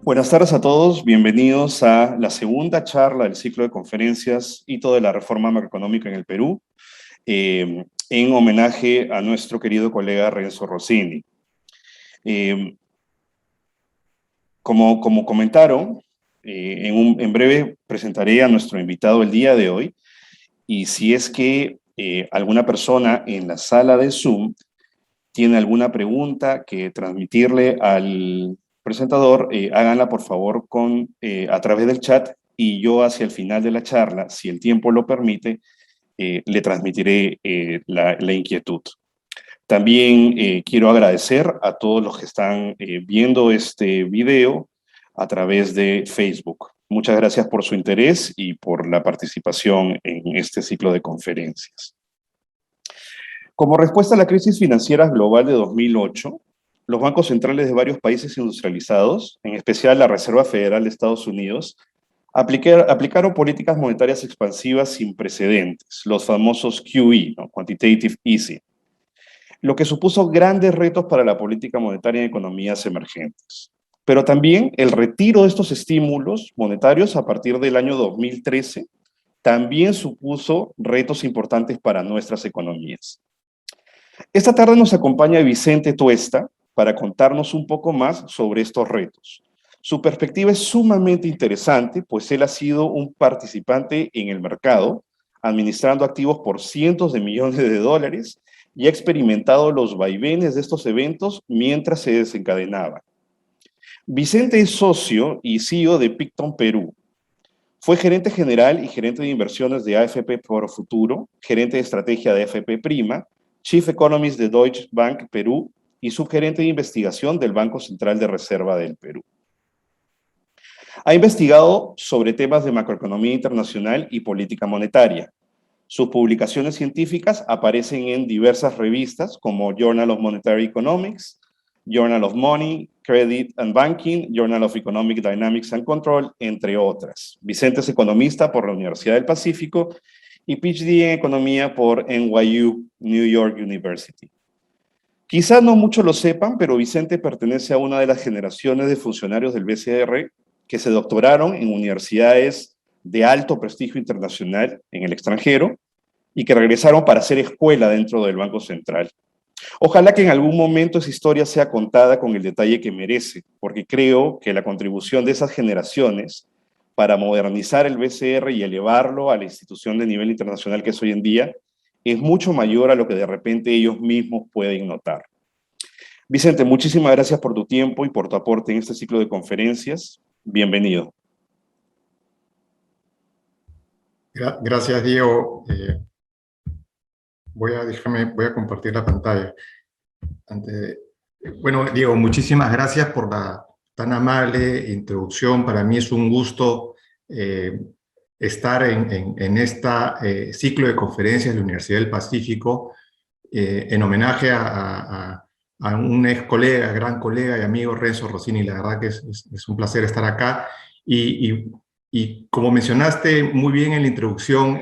Buenas tardes a todos, bienvenidos a la segunda charla del ciclo de conferencias Hito de la Reforma Macroeconómica en el Perú, en homenaje a nuestro querido colega Renzo Rossini. Como comentaron, en breve presentaré a nuestro invitado el día de hoy, y si es que alguna persona en la sala de Zoom tiene alguna pregunta que transmitirle al presentador, háganla por favor a través del chat, y yo hacia el final de la charla, si el tiempo lo permite, le transmitiré la inquietud. También quiero agradecer a todos los que están viendo este video a través de Facebook. Muchas gracias por su interés y por la participación en este ciclo de conferencias. Como respuesta a la crisis financiera global de 2008, los bancos centrales de varios países industrializados, en especial la Reserva Federal de Estados Unidos, aplicaron políticas monetarias expansivas sin precedentes, los famosos QE, ¿no? Quantitative Easing, lo que supuso grandes retos para la política monetaria en economías emergentes. Pero también el retiro de estos estímulos monetarios a partir del año 2013 también supuso retos importantes para nuestras economías. Esta tarde nos acompaña Vicente Tuesta para contarnos un poco más sobre estos retos. Su perspectiva es sumamente interesante, pues él ha sido un participante en el mercado, administrando activos por cientos de millones de dólares, y ha experimentado los vaivenes de estos eventos mientras se desencadenaban. Vicente es socio y CEO de Picton Perú. Fue gerente general y gerente de inversiones de AFP Pro Futuro, gerente de estrategia de AFP Prima, Chief Economist de Deutsche Bank Perú y subgerente de investigación del Banco Central de Reserva del Perú. Ha investigado sobre temas de macroeconomía internacional y política monetaria. Sus publicaciones científicas aparecen en diversas revistas como Journal of Monetary Economics, Journal of Money, Credit and Banking, Journal of Economic Dynamics and Control, entre otras. Vicente es economista por la Universidad del Pacífico y PhD en Economía por NYU, New York University. Quizás no muchos lo sepan, pero Vicente pertenece a una de las generaciones de funcionarios del BCR que se doctoraron en universidades de alto prestigio internacional en el extranjero y que regresaron para hacer escuela dentro del Banco Central. Ojalá que en algún momento esa historia sea contada con el detalle que merece, porque creo que la contribución de esas generaciones para modernizar el BCR y elevarlo a la institución de nivel internacional que es hoy en día, es mucho mayor a lo que de repente ellos mismos pueden notar. Vicente, muchísimas gracias por tu tiempo y por tu aporte en este ciclo de conferencias. Bienvenido. Gracias, Diego. Voy a compartir la pantalla. Bueno, Diego, muchísimas gracias por la tan amable introducción. Para mí es un gusto estar en este ciclo de conferencias de la Universidad del Pacífico en homenaje a un ex colega, gran colega y amigo, Renzo Rossini. La verdad que es un placer estar acá. Y como mencionaste muy bien en la introducción,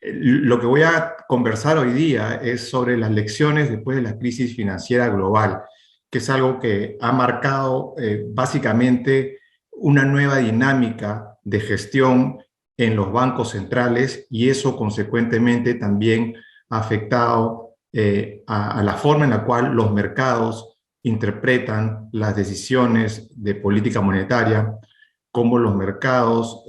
lo que voy a conversar hoy día es sobre las lecciones después de la crisis financiera global, que es algo que ha marcado básicamente una nueva dinámica de gestión en los bancos centrales, y eso consecuentemente también ha afectado a la forma en la cual los mercados interpretan las decisiones de política monetaria, cómo los mercados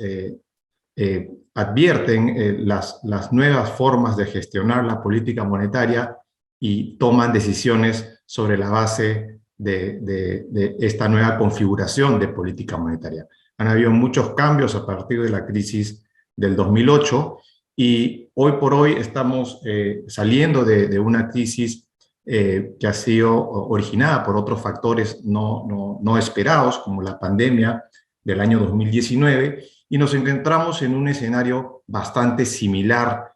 advierten las nuevas formas de gestionar la política monetaria y toman decisiones sobre la base de esta nueva configuración de política monetaria. Han habido muchos cambios a partir de la crisis del 2008 y hoy por hoy estamos saliendo de una crisis que ha sido originada por otros factores no esperados, como la pandemia del año 2019, y nos encontramos en un escenario bastante similar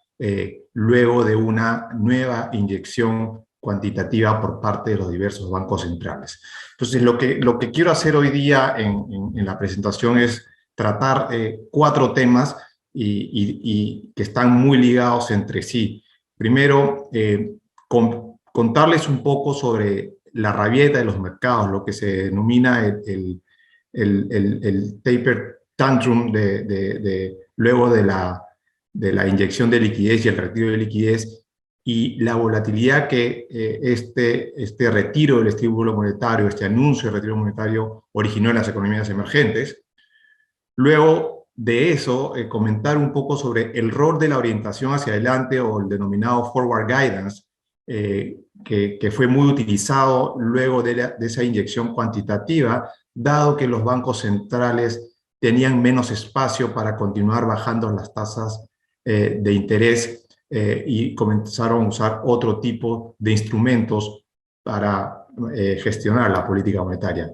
luego de una nueva inyección cuantitativa por parte de los diversos bancos centrales. Entonces, lo que quiero hacer hoy día en la presentación es tratar 4 temas y que están muy ligados entre sí. Primero, contarles un poco sobre la rabieta de los mercados, lo que se denomina el taper tantrum luego de la inyección de liquidez y el retiro de liquidez, y la volatilidad que este retiro del estímulo monetario, este anuncio de retiro monetario originó en las economías emergentes. Luego de eso, comentar un poco sobre el rol de la orientación hacia adelante o el denominado forward guidance, que fue muy utilizado luego de esa inyección cuantitativa, dado que los bancos centrales tenían menos espacio para continuar bajando las tasas de interés y comenzaron a usar otro tipo de instrumentos para gestionar la política monetaria.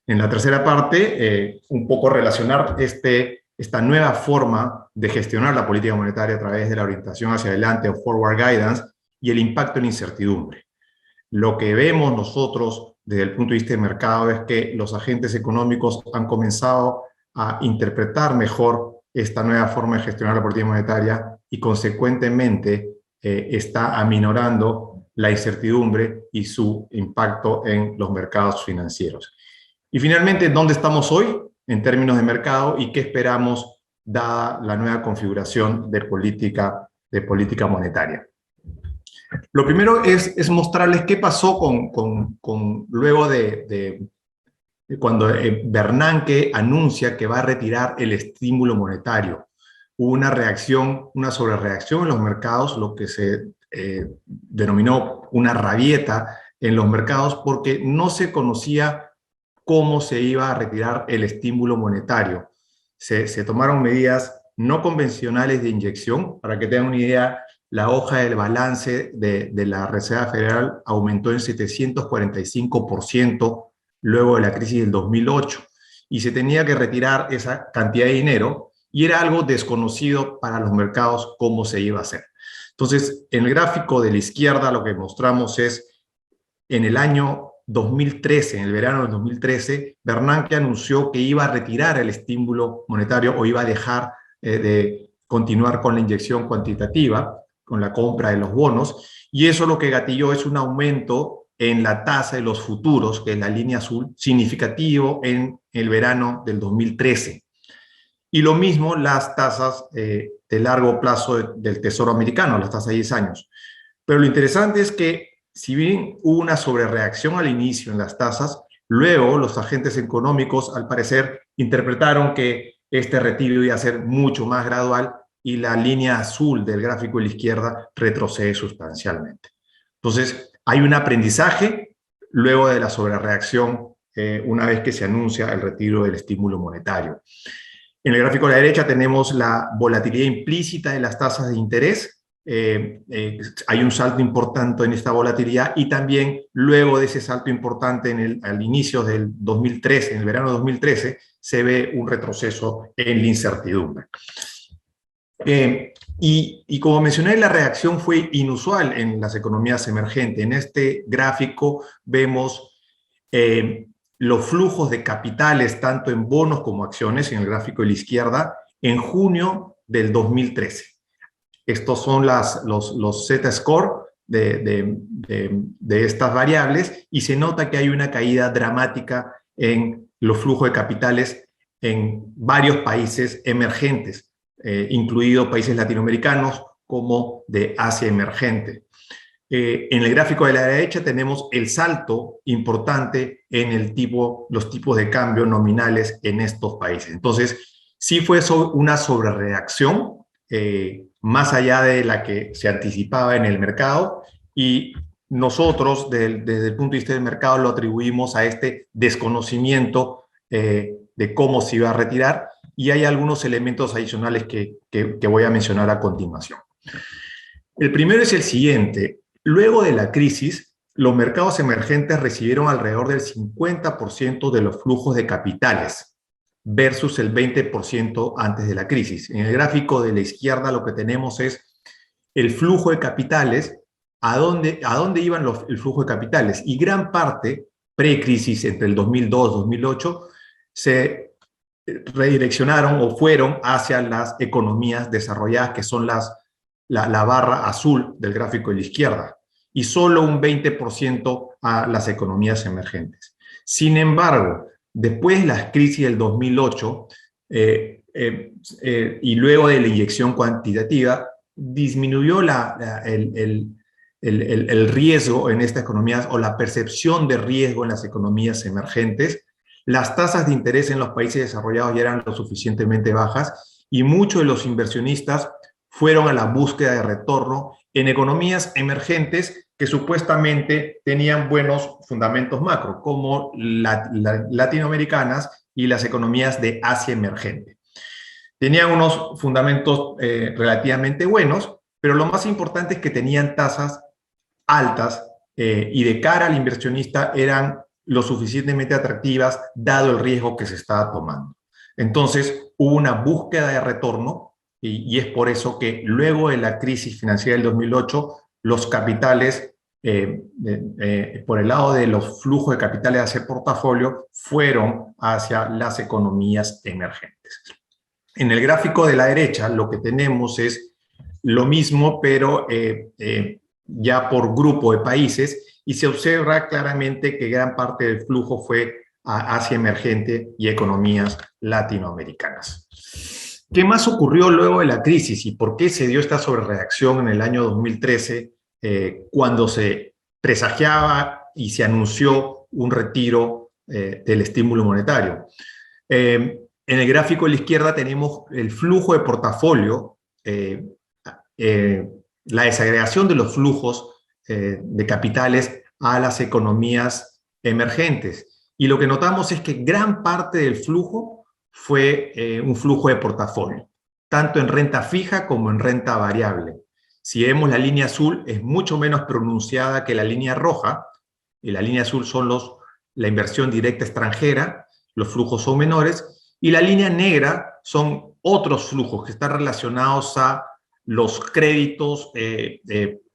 En la tercera parte, un poco relacionar esta nueva forma de gestionar la política monetaria a través de la orientación hacia adelante o forward guidance y el impacto en incertidumbre. Lo que vemos nosotros desde el punto de vista de mercado es que los agentes económicos han comenzado a interpretar mejor esta nueva forma de gestionar la política monetaria y consecuentemente está aminorando la incertidumbre y su impacto en los mercados financieros. Y finalmente, ¿dónde estamos hoy en términos de mercado y qué esperamos dada la nueva configuración de política monetaria? Lo primero es mostrarles qué pasó luego de cuando Bernanke anuncia que va a retirar el estímulo monetario. Hubo una reacción, una sobrereacción en los mercados, lo que se denominó una rabieta en los mercados, porque no se conocía cómo se iba a retirar el estímulo monetario. Se tomaron medidas no convencionales de inyección. Para que tengan una idea, la hoja del balance de la Reserva Federal aumentó en 745% luego de la crisis del 2008, y se tenía que retirar esa cantidad de dinero, y era algo desconocido para los mercados cómo se iba a hacer. Entonces, en el gráfico de la izquierda lo que mostramos es, en el año 2013, en el verano del 2013, Bernanke anunció que iba a retirar el estímulo monetario o iba a dejar de continuar con la inyección cuantitativa, con la compra de los bonos, y eso lo que gatilló es un aumento en la tasa de los futuros, que es la línea azul, significativo en el verano del 2013. Y lo mismo las tasas de largo plazo del Tesoro americano, las tasas de 10 años. Pero lo interesante es que, si bien hubo una sobrereacción al inicio en las tasas, luego los agentes económicos, al parecer, interpretaron que este retiro iba a ser mucho más gradual y la línea azul del gráfico de la izquierda retrocede sustancialmente. Entonces, hay un aprendizaje luego de la sobrereacción una vez que se anuncia el retiro del estímulo monetario. En el gráfico de la derecha tenemos la volatilidad implícita de las tasas de interés. Hay un salto importante en esta volatilidad, y también luego de ese salto importante al inicio del 2013, en el verano de 2013, se ve un retroceso en la incertidumbre. Y como mencioné, la reacción fue inusual en las economías emergentes. En este gráfico vemos los flujos de capitales, tanto en bonos como acciones, en el gráfico de la izquierda, en junio del 2013. Estos son los Z-score de estas variables, y se nota que hay una caída dramática en los flujos de capitales en varios países emergentes, incluidos países latinoamericanos como de Asia emergente. En el gráfico de la derecha tenemos el salto importante en los tipos de cambio nominales en estos países. Entonces, sí fue una sobrereacción, más allá de la que se anticipaba en el mercado, y nosotros, desde el punto de vista del mercado, lo atribuimos a este desconocimiento de cómo se iba a retirar, y hay algunos elementos adicionales que voy a mencionar a continuación. El primero es el siguiente. Luego de la crisis, los mercados emergentes recibieron alrededor del 50% de los flujos de capitales, versus el 20% antes de la crisis. En el gráfico de la izquierda lo que tenemos es el flujo de capitales, a dónde iban el flujo de capitales, y gran parte, pre-crisis, entre el 2002 y 2008, se redireccionaron o fueron hacia las economías desarrolladas, que son la barra azul del gráfico de la izquierda, y solo un 20% a las economías emergentes. Sin embargo, después de la crisis del 2008 y luego de la inyección cuantitativa, disminuyó el riesgo en estas economías o la percepción de riesgo en las economías emergentes. Las tasas de interés en los países desarrollados ya eran lo suficientemente bajas y muchos de los inversionistas fueron a la búsqueda de retorno en economías emergentes que supuestamente tenían buenos fundamentos macro, como latinoamericanas y las economías de Asia emergente. Tenían unos fundamentos relativamente buenos, pero lo más importante es que tenían tasas altas y de cara al inversionista eran lo suficientemente atractivas dado el riesgo que se estaba tomando. Entonces hubo una búsqueda de retorno y es por eso que luego de la crisis financiera del 2008 los capitales por el lado de los flujos de capitales hacia el portafolio fueron hacia las economías emergentes. En el gráfico de la derecha lo que tenemos es lo mismo, pero ya por grupo de países, y se observa claramente que gran parte del flujo fue a Asia emergente y economías latinoamericanas. ¿Qué más ocurrió luego de la crisis y por qué se dio esta sobrereacción en el año 2013 cuando se presagiaba y se anunció un retiro del estímulo monetario? En el gráfico de la izquierda tenemos el flujo de portafolio, la desagregación de los flujos de capitales a las economías emergentes. Y lo que notamos es que gran parte del flujo fue un flujo de portafolio, tanto en renta fija como en renta variable. Si vemos la línea azul, es mucho menos pronunciada que la línea roja, y la línea azul son la inversión directa extranjera, los flujos son menores, y la línea negra son otros flujos que están relacionados a los créditos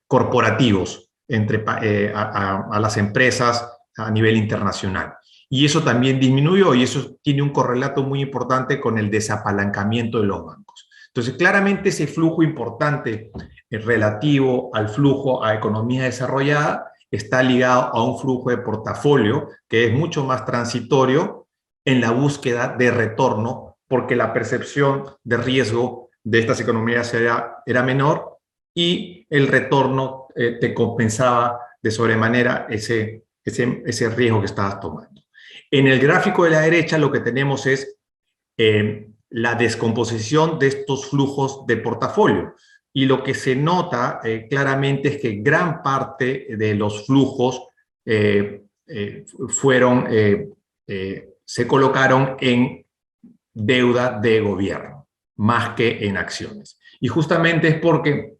corporativos a las empresas a nivel internacional. Y eso también disminuyó y eso tiene un correlato muy importante con el desapalancamiento de los bancos. Entonces, claramente ese flujo importante relativo al flujo a economía desarrollada está ligado a un flujo de portafolio que es mucho más transitorio en la búsqueda de retorno porque la percepción de riesgo de estas economías era menor y el retorno te compensaba de sobremanera ese riesgo que estabas tomando. En el gráfico de la derecha lo que tenemos es la descomposición de estos flujos de portafolio. Y lo que se nota claramente es que gran parte de los flujos se colocaron en deuda de gobierno, más que en acciones. Y justamente es porque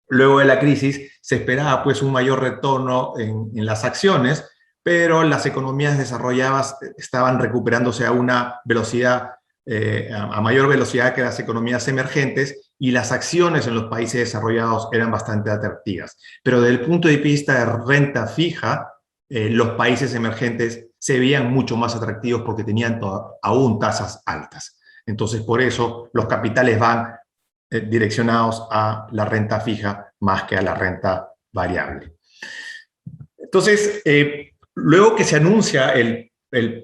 luego de la crisis se esperaba pues un mayor retorno en las acciones, pero las economías desarrolladas estaban recuperándose a una velocidad, a mayor velocidad que las economías emergentes, y las acciones en los países desarrollados eran bastante atractivas. Pero desde el punto de vista de renta fija, los países emergentes se veían mucho más atractivos porque tenían aún tasas altas. Entonces, por eso los capitales van direccionados a la renta fija más que a la renta variable. Entonces, luego que se anuncia el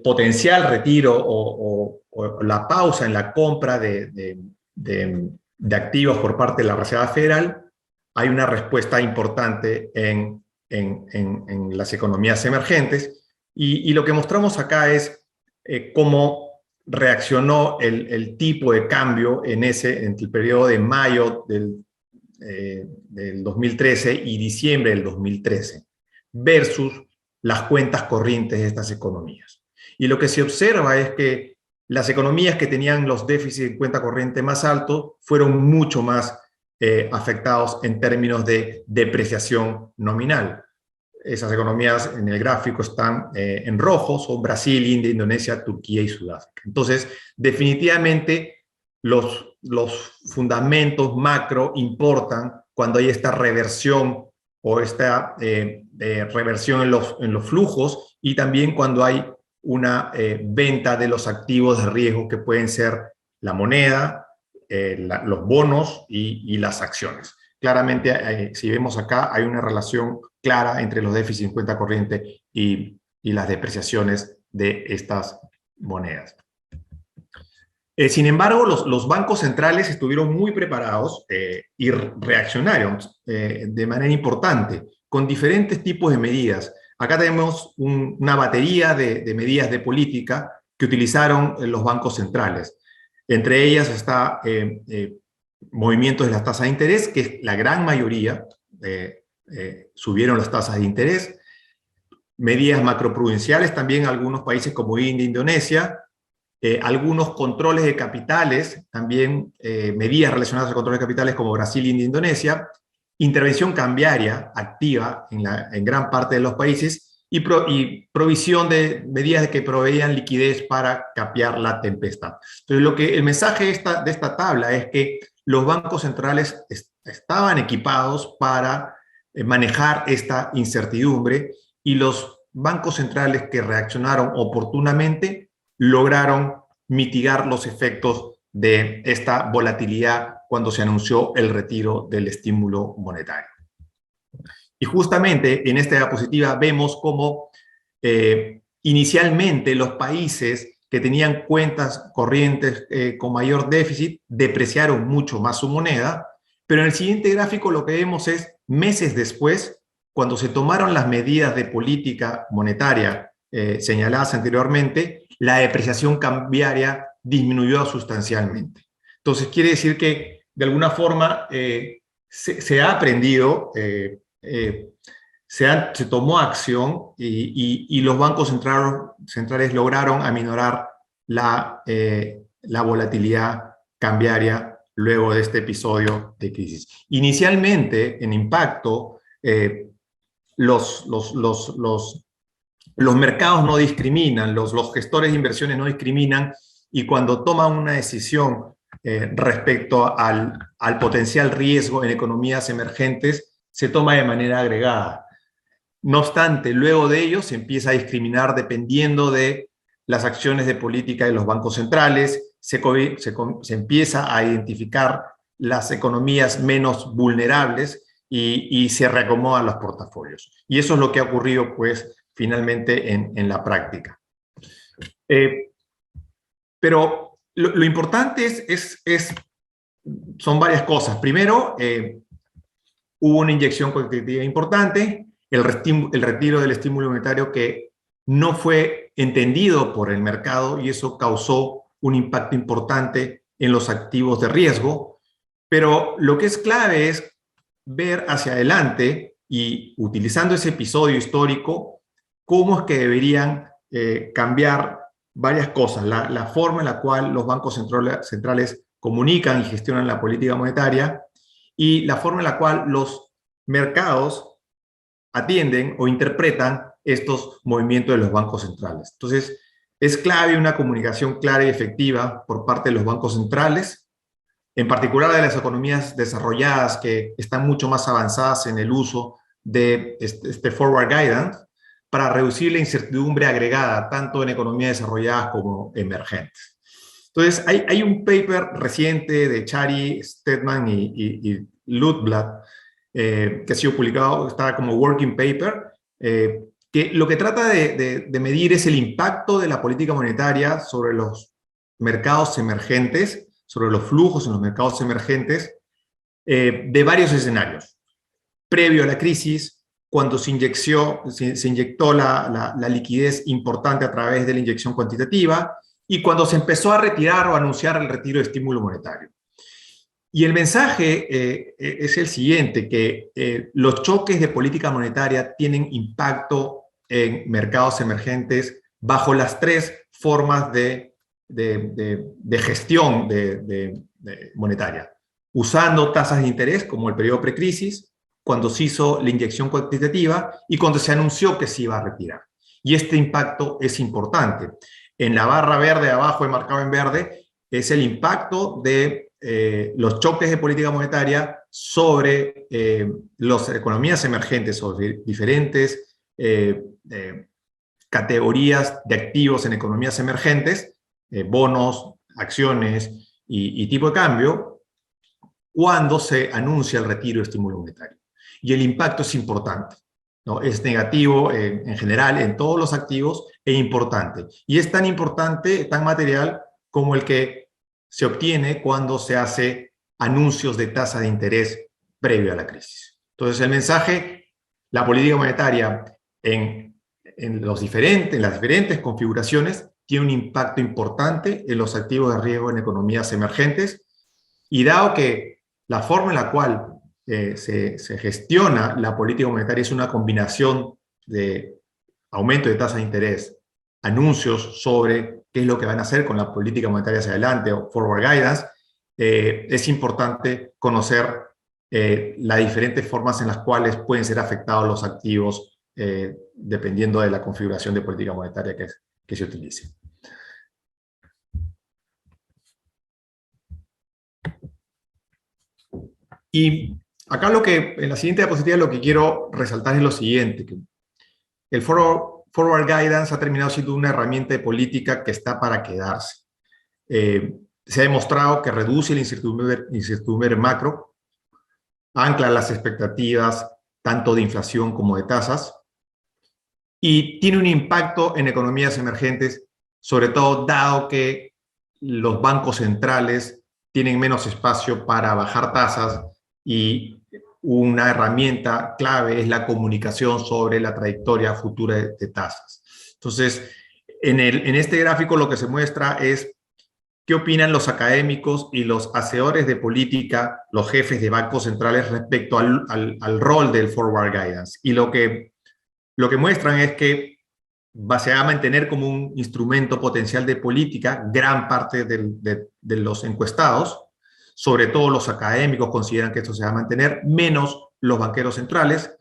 potencial retiro o la pausa en la compra de activos por parte de la Reserva Federal, hay una respuesta importante en las economías emergentes y lo que mostramos acá es cómo reaccionó el tipo de cambio en el periodo de mayo del 2013 y diciembre del 2013 versus las cuentas corrientes de estas economías. Y lo que se observa es que las economías que tenían los déficits de cuenta corriente más altos fueron mucho más afectados en términos de depreciación nominal. Esas economías en el gráfico están en rojo, son Brasil, India, Indonesia, Turquía y Sudáfrica. Entonces, definitivamente los fundamentos macro importan cuando hay esta reversión o esta reversión en los flujos y también cuando hay una venta de los activos de riesgo que pueden ser la moneda, los bonos y las acciones. claramente, si vemos acá, hay una relación clara entre los déficits en cuenta corriente y las depreciaciones de estas monedas. Sin embargo, los bancos centrales estuvieron muy preparados y reaccionaron de manera importante, con diferentes tipos de medidas. Acá tenemos una batería de medidas de política que utilizaron los bancos centrales. Entre ellas está movimientos de las tasas de interés, que es la gran mayoría, subieron las tasas de interés. Medidas macroprudenciales también en algunos países como India, Indonesia. Algunos controles de capitales, también medidas relacionadas a controles de capitales como Brasil, India, Indonesia, intervención cambiaria activa en gran parte de los países y provisión de medidas que proveían liquidez para capear la tempestad. Entonces, el mensaje de esta tabla es que los bancos centrales estaban equipados para manejar esta incertidumbre y los bancos centrales que reaccionaron oportunamente lograron mitigar los efectos de esta volatilidad cuando se anunció el retiro del estímulo monetario. Y justamente en esta diapositiva vemos cómo inicialmente los países que tenían cuentas corrientes con mayor déficit depreciaron mucho más su moneda, pero en el siguiente gráfico lo que vemos es meses después, cuando se tomaron las medidas de política monetaria señaladas anteriormente, la depreciación cambiaria disminuyó sustancialmente. Entonces, quiere decir que, de alguna forma, se ha aprendido, se tomó acción y los bancos centrales lograron aminorar la volatilidad cambiaria luego de este episodio de crisis. Inicialmente, en impacto, los mercados no discriminan, los gestores de inversiones no discriminan, y cuando toman una decisión respecto al potencial riesgo en economías emergentes, se toma de manera agregada. No obstante, luego de ello se empieza a discriminar dependiendo de las acciones de política de los bancos centrales, se empieza a identificar las economías menos vulnerables y se reacomodan los portafolios. Y eso es lo que ha ocurrido, pues, finalmente en la práctica. Pero lo importante son varias cosas. Primero, hubo una inyección cuantitativa importante, el retiro del estímulo monetario que no fue entendido por el mercado y eso causó un impacto importante en los activos de riesgo. Pero lo que es clave es ver hacia adelante y, utilizando ese episodio histórico, cómo es que deberían cambiar varias cosas. La forma en la cual los bancos centrales comunican y gestionan la política monetaria y la forma en la cual los mercados atienden o interpretan estos movimientos de los bancos centrales. Entonces, es clave una comunicación clara y efectiva por parte de los bancos centrales, en particular de las economías desarrolladas que están mucho más avanzadas en el uso de este forward guidance, para reducir la incertidumbre agregada, tanto en economías desarrolladas como emergentes. Entonces, hay un paper reciente de Chari, Stedman y Lundblad, que ha sido publicado, está como working paper, que lo que trata de medir es el impacto de la política monetaria sobre los mercados emergentes, sobre los flujos en los mercados emergentes, de varios escenarios. Previo a la crisis, cuando se inyectó la liquidez importante a través de la inyección cuantitativa, y cuando se empezó a retirar o anunciar el retiro de estímulo monetario. Y el mensaje es el siguiente, que los choques de política monetaria tienen impacto en mercados emergentes bajo las tres formas de gestión monetaria. Usando tasas de interés como el periodo precrisis, cuando se hizo la inyección cuantitativa y cuando se anunció que se iba a retirar. Y este impacto es importante. En la barra verde abajo, enmarcado en verde, es el impacto de los choques de política monetaria sobre las economías emergentes, sobre diferentes categorías de activos en economías emergentes, bonos, acciones y tipo de cambio, cuando se anuncia el retiro de estímulo monetario. Y el impacto es importante, ¿no? Es negativo en general en todos los activos e importante. Y es tan importante, tan material, como el que se obtiene cuando se hace anuncios de tasa de interés previo a la crisis. Entonces, el mensaje, la política monetaria en las diferentes configuraciones tiene un impacto importante en los activos de riesgo en economías emergentes, y dado que la forma en la cual se gestiona la política monetaria es una combinación de aumento de tasa de interés, anuncios sobre qué es lo que van a hacer con la política monetaria hacia adelante o forward guidance, es importante conocer las diferentes formas en las cuales pueden ser afectados los activos dependiendo de la configuración de política monetaria que se utilice. Y acá en la siguiente diapositiva lo que quiero resaltar es lo siguiente, que el forward guidance ha terminado siendo una herramienta de política que está para quedarse. Se ha demostrado que reduce la incertidumbre macro, ancla las expectativas tanto de inflación como de tasas, y tiene un impacto en economías emergentes, sobre todo dado que los bancos centrales tienen menos espacio para bajar tasas, y una herramienta clave es la comunicación sobre la trayectoria futura de tasas. Entonces, en este gráfico lo que se muestra es qué opinan los académicos y los hacedores de política, los jefes de bancos centrales, respecto al rol del forward guidance. Y lo que muestran es que se va a mantener como un instrumento potencial de política. Gran parte de los encuestados, sobre todo los académicos, consideran que esto se va a mantener, menos los banqueros centrales.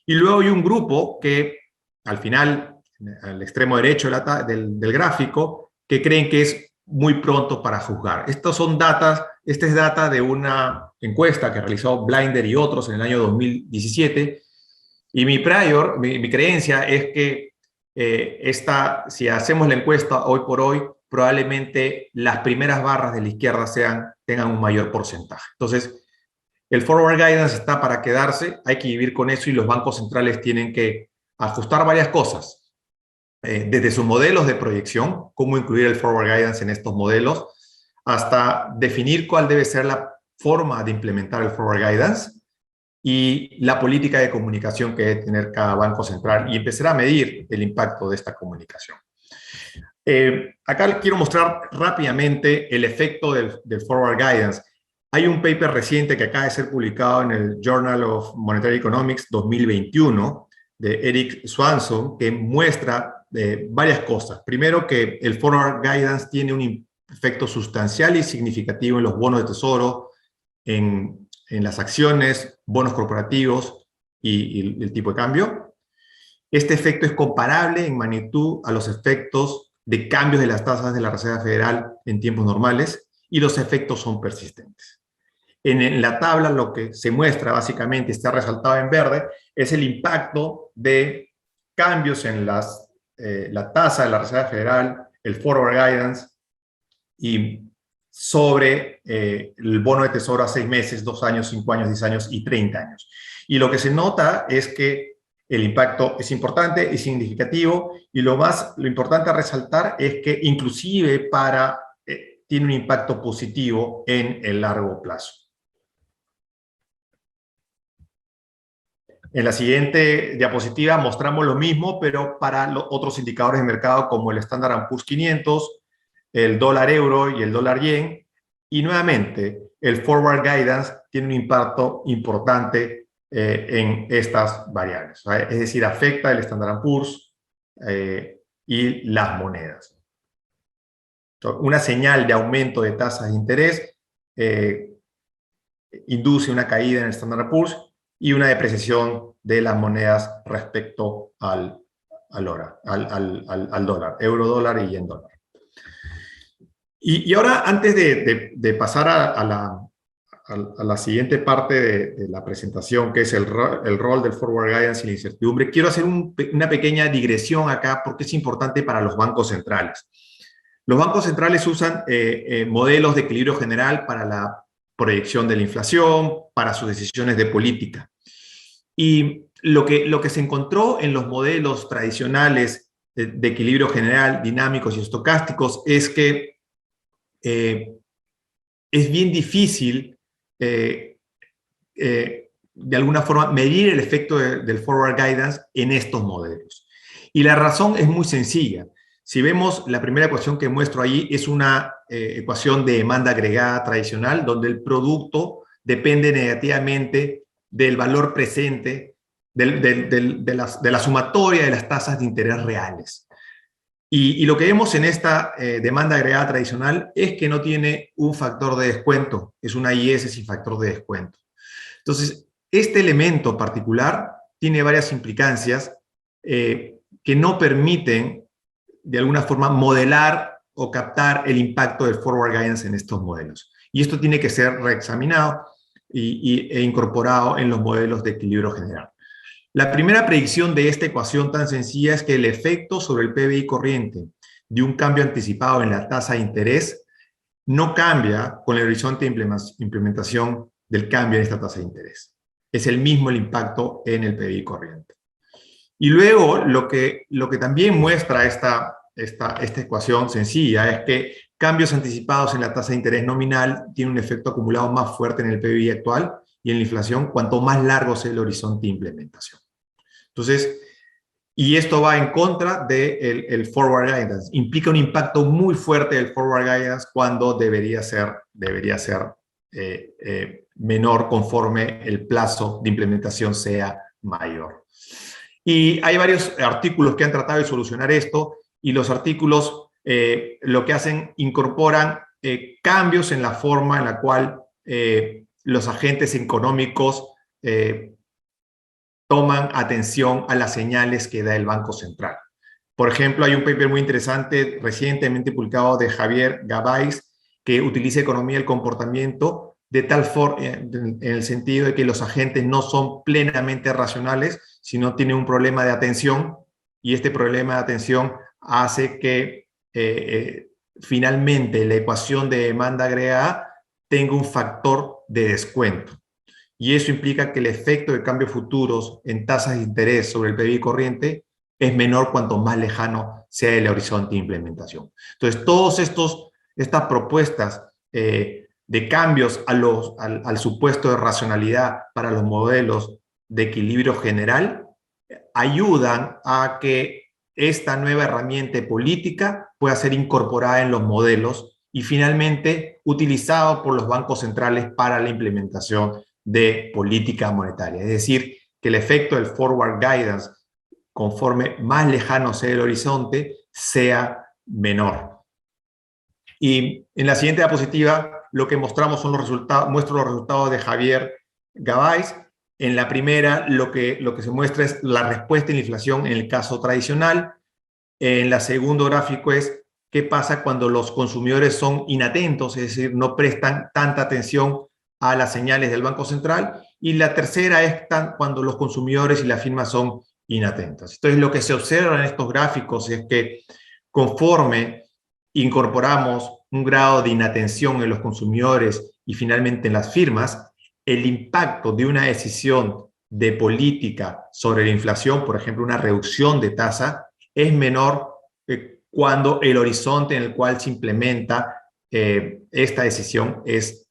Y luego hay un grupo que, al final, al extremo derecho del gráfico, que creen que es muy pronto para juzgar. Esta es data de una encuesta que realizó Blinder y otros en el año 2017, y mi creencia es que si hacemos la encuesta hoy por hoy, probablemente las primeras barras de la izquierda tengan un mayor porcentaje. Entonces, el forward guidance está para quedarse, hay que vivir con eso, y los bancos centrales tienen que ajustar varias cosas. Desde sus modelos de proyección, cómo incluir el forward guidance en estos modelos, hasta definir cuál debe ser la forma de implementar el forward guidance y la política de comunicación que debe tener cada banco central, y empezar a medir el impacto de esta comunicación. Acá quiero mostrar rápidamente el efecto del forward guidance. Hay un paper reciente que acaba de ser publicado en el Journal of Monetary Economics 2021 de Eric Swanson, que muestra varias cosas. Primero, que el forward guidance tiene un efecto sustancial y significativo en los bonos de tesoro, en las acciones, bonos corporativos y el tipo de cambio. Este efecto es comparable en magnitud a los efectos de cambios de las tasas de la Reserva Federal en tiempos normales, y los efectos son persistentes. En la tabla lo que se muestra, básicamente, está resaltado en verde, es el impacto de cambios en la tasa de la Reserva Federal, el forward guidance, y sobre el bono de tesoro a 6 meses, 2 años, 5 años, 10 años y 30 años. Y lo que se nota es que el impacto es importante y significativo, y lo importante a resaltar es que inclusive tiene un impacto positivo en el largo plazo. En la siguiente diapositiva mostramos lo mismo, pero para los otros indicadores de mercado como el Standard & Poor's 500, el dólar euro y el dólar yen, y nuevamente el forward guidance tiene un impacto importante en estas variables, ¿vale? Es decir, afecta el Standard & Poor's y las monedas. Entonces, una señal de aumento de tasas de interés induce una caída en el Standard & Poor's y una depreciación de las monedas respecto al dólar, euro dólar y yen dólar. Y ahora, antes de pasar a la siguiente parte de la presentación, que es el rol del forward guidance y la incertidumbre, quiero hacer una pequeña digresión acá, porque es importante para los bancos centrales. Los bancos centrales usan modelos de equilibrio general para la proyección de la inflación, para sus decisiones de política. Y lo que se encontró en los modelos tradicionales de equilibrio general, dinámicos y estocásticos, es que es bien difícil de alguna forma medir el efecto del forward guidance en estos modelos. Y la razón es muy sencilla. Si vemos la primera ecuación que muestro ahí, es una ecuación de demanda agregada tradicional, donde el producto depende negativamente del valor presente, de la sumatoria de las tasas de interés reales. Y lo que vemos en esta demanda agregada tradicional es que no tiene un factor de descuento, es una IS sin factor de descuento. Entonces, este elemento particular tiene varias implicancias que no permiten, de alguna forma, modelar o captar el impacto del forward guidance en estos modelos. Y esto tiene que ser reexaminado e incorporado en los modelos de equilibrio general. La primera predicción de esta ecuación tan sencilla es que el efecto sobre el PBI corriente de un cambio anticipado en la tasa de interés no cambia con el horizonte de implementación del cambio en esta tasa de interés. Es el mismo el impacto en el PBI corriente. Y luego, lo que también muestra esta ecuación sencilla es que cambios anticipados en la tasa de interés nominal tienen un efecto acumulado más fuerte en el PBI actual y en la inflación cuanto más largo sea el horizonte de implementación. Entonces, y esto va en contra del forward guidance. Implica un impacto muy fuerte del forward guidance cuando debería ser menor conforme el plazo de implementación sea mayor. Y hay varios artículos que han tratado de solucionar esto, y los artículos lo que hacen, incorporan cambios en la forma en la cual los agentes económicos toman atención a las señales que da el Banco Central. Por ejemplo, hay un paper muy interesante recientemente publicado de Javier Gabáis que utiliza economía del comportamiento de tal forma, en el sentido de que los agentes no son plenamente racionales, sino tienen un problema de atención, y este problema de atención hace que finalmente la ecuación de demanda agregada tenga un factor de descuento. Y eso implica que el efecto de cambios futuros en tasas de interés sobre el PBI corriente es menor cuanto más lejano sea el horizonte de implementación. Entonces, todas estas propuestas de cambios al supuesto de racionalidad para los modelos de equilibrio general ayudan a que esta nueva herramienta política pueda ser incorporada en los modelos y finalmente utilizado por los bancos centrales para la implementación de política monetaria. Es decir, que el efecto del forward guidance, conforme más lejano sea el horizonte, sea menor. Y en la siguiente diapositiva, lo que mostramos son los resultados, muestro los resultados de Javier Gabáis. En la primera, lo que se muestra es la respuesta en la inflación en el caso tradicional. En el segundo gráfico es qué pasa cuando los consumidores son inatentos, es decir, no prestan tanta atención a las señales del Banco Central. Y la tercera es cuando los consumidores y las firmas son inatentos. Entonces, lo que se observa en estos gráficos es que conforme incorporamos un grado de inatención en los consumidores y finalmente en las firmas, el impacto de una decisión de política sobre la inflación, por ejemplo, una reducción de tasa, es menor cuando el horizonte en el cual se implementa esta decisión es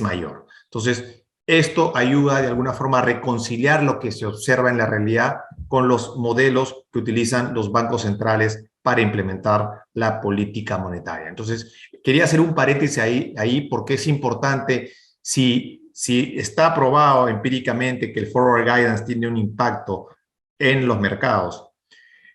mayor. Entonces, esto ayuda de alguna forma a reconciliar lo que se observa en la realidad con los modelos que utilizan los bancos centrales para implementar la política monetaria. Entonces, quería hacer un paréntesis ahí porque es importante, si está probado empíricamente que el forward guidance tiene un impacto en los mercados,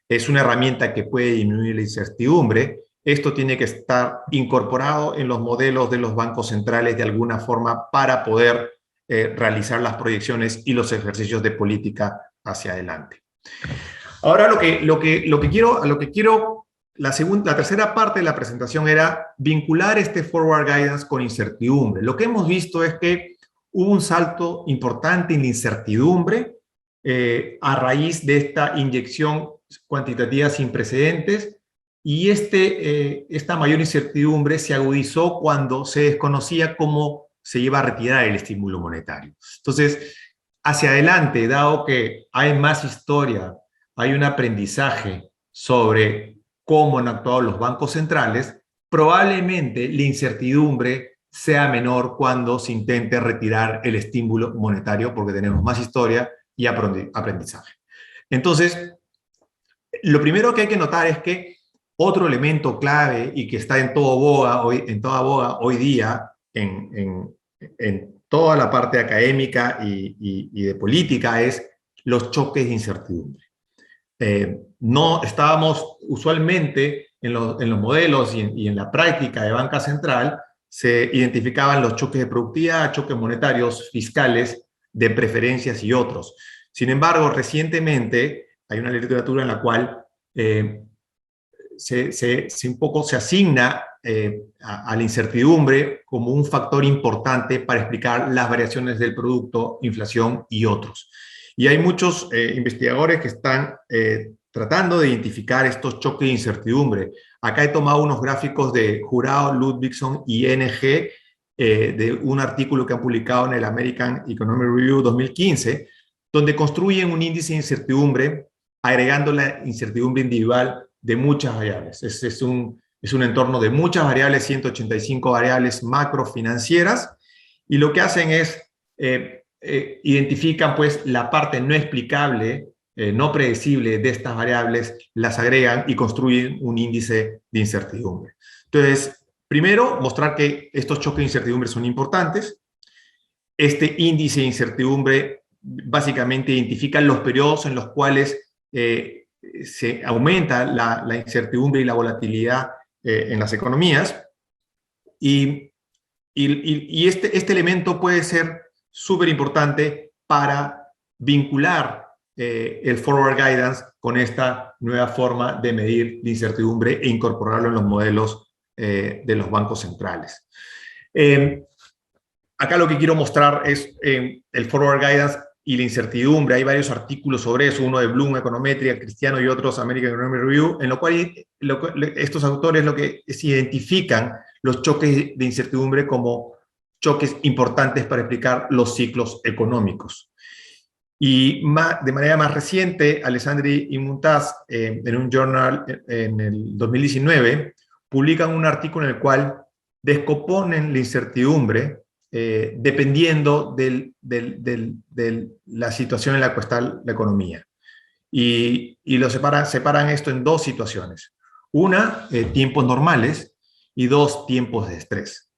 es una herramienta que puede disminuir la incertidumbre, esto tiene que estar incorporado en los modelos de los bancos centrales de alguna forma para poder realizar las proyecciones y los ejercicios de política hacia adelante. Ahora la tercera parte de la presentación era vincular este forward guidance con incertidumbre. Lo que hemos visto es que hubo un salto importante en la incertidumbre a raíz de esta inyección cuantitativa sin precedentes, y esta mayor incertidumbre se agudizó cuando se desconocía cómo se iba a retirar el estímulo monetario. Entonces, hacia adelante, dado que hay más historia, hay un aprendizaje sobre cómo han actuado los bancos centrales, probablemente la incertidumbre sea menor cuando se intente retirar el estímulo monetario porque tenemos más historia y aprendizaje. Entonces, lo primero que hay que notar es que otro elemento clave y que está en toda boga hoy día en toda la parte académica y de política es los choques de incertidumbre. No estábamos usualmente en los modelos y en la práctica de banca central, se identificaban los choques de productividad, choques monetarios, fiscales, de preferencias y otros. Sin embargo, recientemente hay una literatura en la cual un poco se asigna a la incertidumbre como un factor importante para explicar las variaciones del producto, inflación y otros. Y hay muchos investigadores que están tratando de identificar estos choques de incertidumbre. Acá he tomado unos gráficos de Jurado, Ludvigson y NG de un artículo que han publicado en el American Economic Review 2015, donde construyen un índice de incertidumbre agregando la incertidumbre individual de muchas variables. Es un entorno de muchas variables, 185 variables macrofinancieras, y lo que hacen es identifican pues la parte no explicable, no predecible de estas variables, las agregan y construyen un índice de incertidumbre. Entonces, primero, mostrar que estos choques de incertidumbre son importantes. Este índice de incertidumbre básicamente identifica los periodos en los cuales se aumenta la incertidumbre y la volatilidad en las economías. Y este elemento puede ser súper importante para vincular el forward guidance con esta nueva forma de medir la incertidumbre e incorporarlo en los modelos de los bancos centrales. Acá lo que quiero mostrar es el forward guidance y la incertidumbre. Hay varios artículos sobre eso, uno de Bloom, Econometría, Cristiano y otros, American Economic Review, en lo cual estos autores lo que identifican los choques de incertidumbre como choques importantes para explicar los ciclos económicos. Y de manera más reciente, Alessandri y Muntaz, en un journal en el 2019, publican un artículo en el cual descomponen la incertidumbre dependiendo de la situación en la que está la economía. Y lo separan esto en dos situaciones. Una, tiempos normales, y dos, tiempos de estrés.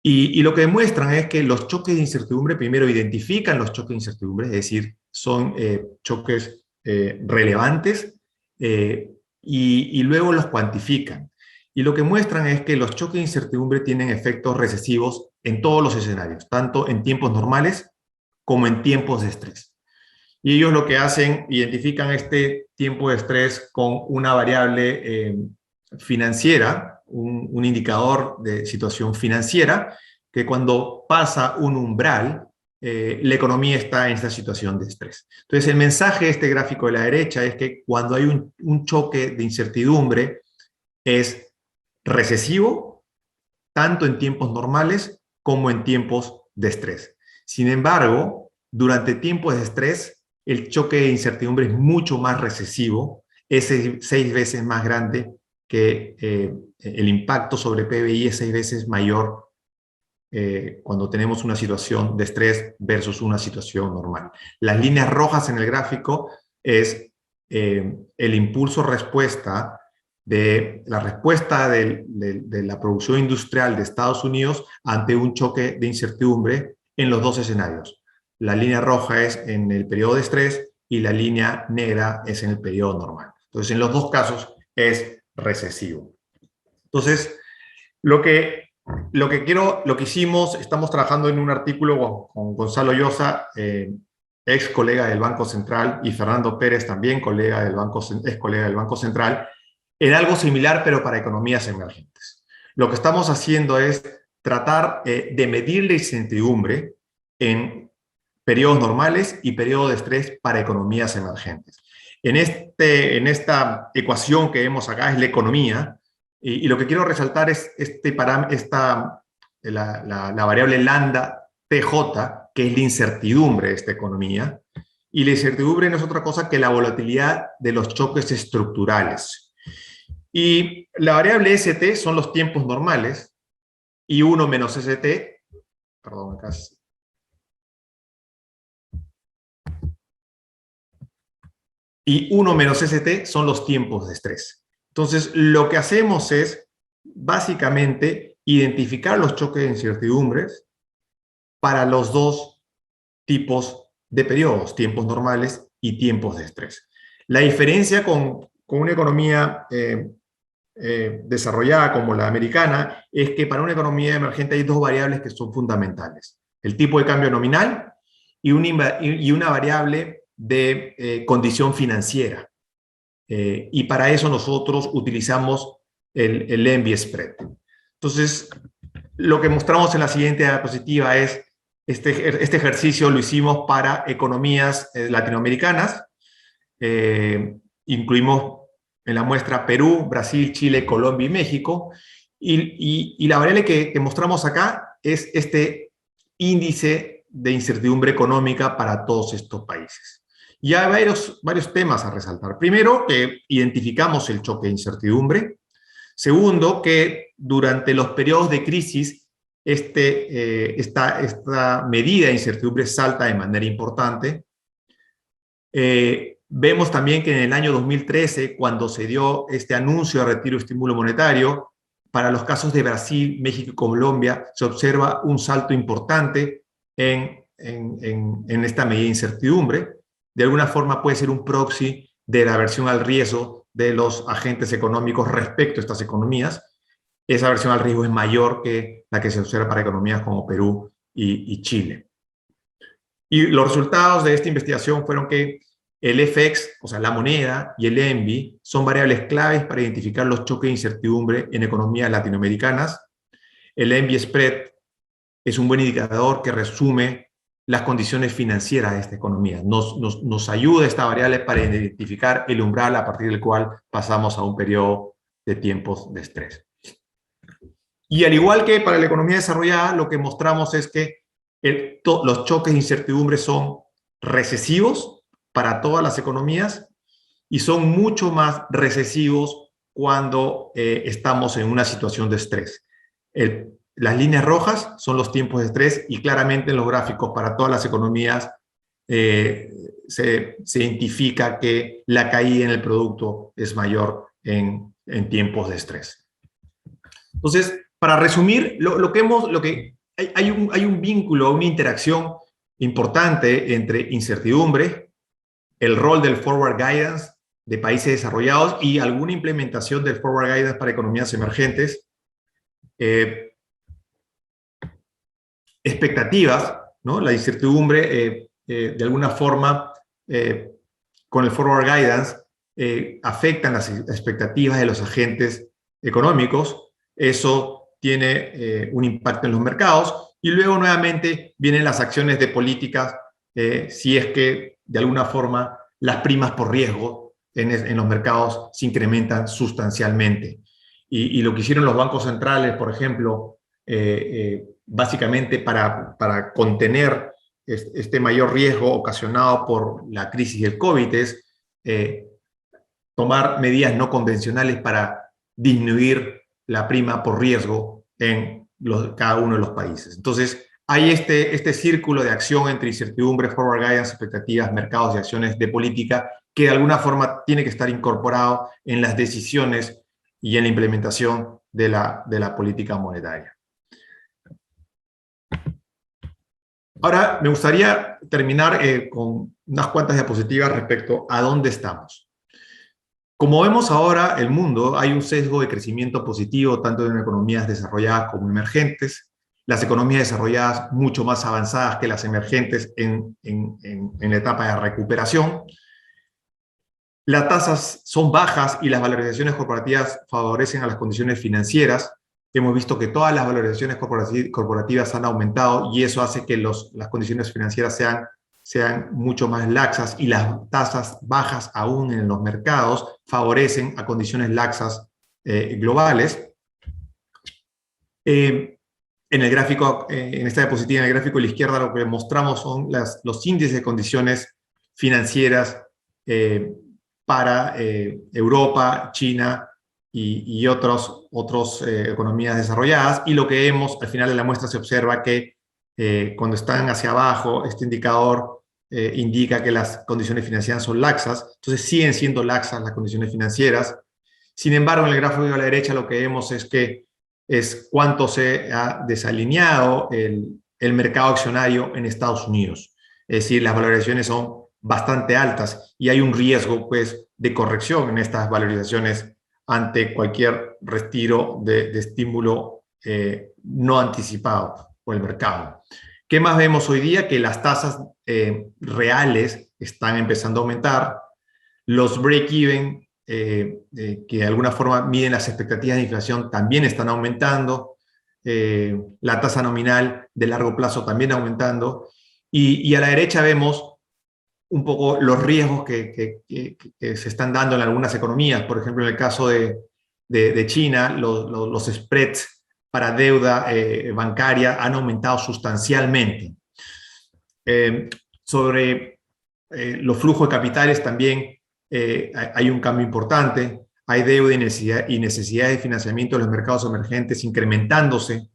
Y lo que demuestran es que los choques de incertidumbre primero identifican los choques de incertidumbre, es decir, son choques relevantes y luego los cuantifican. Y lo que muestran es que los choques de incertidumbre tienen efectos recesivos en todos los escenarios, tanto en tiempos normales como en tiempos de estrés. Y ellos lo que hacen, identifican este tiempo de estrés con una variable financiera, un indicador de situación financiera, que cuando pasa un umbral, la economía está en esta situación de estrés. Entonces, el mensaje de este gráfico de la derecha es que cuando hay un choque de incertidumbre, es recesivo, tanto en tiempos normales como en tiempos de estrés. Sin embargo, durante tiempos de estrés, el choque de incertidumbre es mucho más recesivo, es 6 veces más grande que el impacto sobre PBI es 6 veces mayor cuando tenemos una situación de estrés versus una situación normal. Las líneas rojas en el gráfico es el impulso-respuesta de la respuesta de la producción industrial de Estados Unidos ante un choque de incertidumbre en los dos escenarios. La línea roja es en el periodo de estrés y la línea negra es en el periodo normal. Entonces, en los dos casos es recesivo. Entonces, lo que hicimos, estamos trabajando en un artículo con Gonzalo Llosa, ex colega del Banco Central, y Fernando Pérez, también ex colega del Banco Central, en algo similar, pero para economías emergentes. Lo que estamos haciendo es tratar de medir la incertidumbre en periodos normales y periodos de estrés para economías emergentes. En esta ecuación que vemos acá es la economía, y lo que quiero resaltar es esta la variable lambda TJ, que es la incertidumbre de esta economía, y la incertidumbre no es otra cosa que la volatilidad de los choques estructurales. Y la variable ST son los tiempos normales, y 1 menos ST, perdón, acá y 1 menos ST son los tiempos de estrés. Entonces, lo que hacemos es, básicamente, identificar los choques de incertidumbres para los dos tipos de periodos, tiempos normales y tiempos de estrés. La diferencia con una economía desarrollada como la americana es que para una economía emergente hay dos variables que son fundamentales: el tipo de cambio nominal y una variable de condición financiera. Y para eso nosotros utilizamos el envy spread. Entonces, lo que mostramos en la siguiente diapositiva es este ejercicio lo hicimos para economías latinoamericanas. Incluimos en la muestra Perú, Brasil, Chile, Colombia y México. Y la variable que mostramos acá es este índice de incertidumbre económica para todos estos países. Y hay varios temas a resaltar. Primero, que identificamos el choque de incertidumbre. Segundo, que durante los periodos de crisis esta medida de incertidumbre salta de manera importante. Vemos también que en el año 2013, cuando se dio este anuncio de retiro de estímulo monetario, para los casos de Brasil, México y Colombia, se observa un salto importante en esta medida de incertidumbre. De alguna forma puede ser un proxy de la aversión al riesgo de los agentes económicos respecto a estas economías. Esa aversión al riesgo es mayor que la que se observa para economías como Perú y Chile. Y los resultados de esta investigación fueron que el FX, o sea, la moneda, y el ENVI son variables claves para identificar los choques de incertidumbre en economías latinoamericanas. El ENVI spread es un buen indicador que resume las condiciones financieras de esta economía. Nos ayuda esta variable para identificar el umbral a partir del cual pasamos a un periodo de tiempos de estrés. Y al igual que para la economía desarrollada, lo que mostramos es que los choques de incertidumbre son recesivos para todas las economías y son mucho más recesivos cuando estamos en una situación de estrés. Las líneas rojas son los tiempos de estrés y claramente en los gráficos para todas las economías se identifica que la caída en el producto es mayor en tiempos de estrés. Entonces, para resumir, hay un vínculo, una interacción importante entre incertidumbre, el rol del Forward Guidance de países desarrollados y alguna implementación del Forward Guidance para economías emergentes, expectativas, ¿no? La incertidumbre, de alguna forma, con el Forward Guidance, afectan las expectativas de los agentes económicos. Eso tiene un impacto en los mercados. Y luego, nuevamente, vienen las acciones de políticas, si es que, de alguna forma, las primas por riesgo en los mercados se incrementan sustancialmente. Y lo que hicieron los bancos centrales, por ejemplo, básicamente para contener este mayor riesgo ocasionado por la crisis del COVID es tomar medidas no convencionales para disminuir la prima por riesgo en cada uno de los países. Entonces, hay este círculo de acción entre incertidumbre, forward guidance, expectativas, mercados y acciones de política que de alguna forma tiene que estar incorporado en las decisiones y en la implementación de la política monetaria. Ahora, me gustaría terminar con unas cuantas diapositivas respecto a dónde estamos. Como vemos ahora, el mundo, hay un sesgo de crecimiento positivo tanto en economías desarrolladas como emergentes. Las economías desarrolladas mucho más avanzadas que las emergentes en la etapa de recuperación. Las tasas son bajas y las valorizaciones corporativas favorecen a las condiciones financieras. Hemos visto que todas las valorizaciones corporativas han aumentado y eso hace que las condiciones financieras sean mucho más laxas y las tasas bajas aún en los mercados favorecen a condiciones laxas globales. En el gráfico, en esta diapositiva, en el gráfico de la izquierda, lo que mostramos son los índices de condiciones financieras para Europa, China y otras economías desarrolladas. Y lo que vemos al final de la muestra se observa que cuando están hacia abajo, este indicador indica que las condiciones financieras son laxas. Entonces siguen siendo laxas las condiciones financieras. Sin embargo, en el gráfico de la derecha lo que vemos es cuánto se ha desalineado el mercado accionario en Estados Unidos. Es decir, las valorizaciones son bastante altas y hay un riesgo, pues, de corrección en estas valorizaciones ante cualquier retiro de estímulo no anticipado por el mercado. ¿Qué más vemos hoy día? Que las tasas reales están empezando a aumentar, los break-even, que de alguna forma miden las expectativas de inflación, también están aumentando, la tasa nominal de largo plazo también aumentando, y a la derecha vemos un poco los riesgos que se están dando en algunas economías. Por ejemplo, en el caso de China, los spreads para deuda bancaria han aumentado sustancialmente. Sobre los flujos de capitales también hay un cambio importante. Hay deuda y necesidad de financiamiento de los mercados emergentes incrementándose.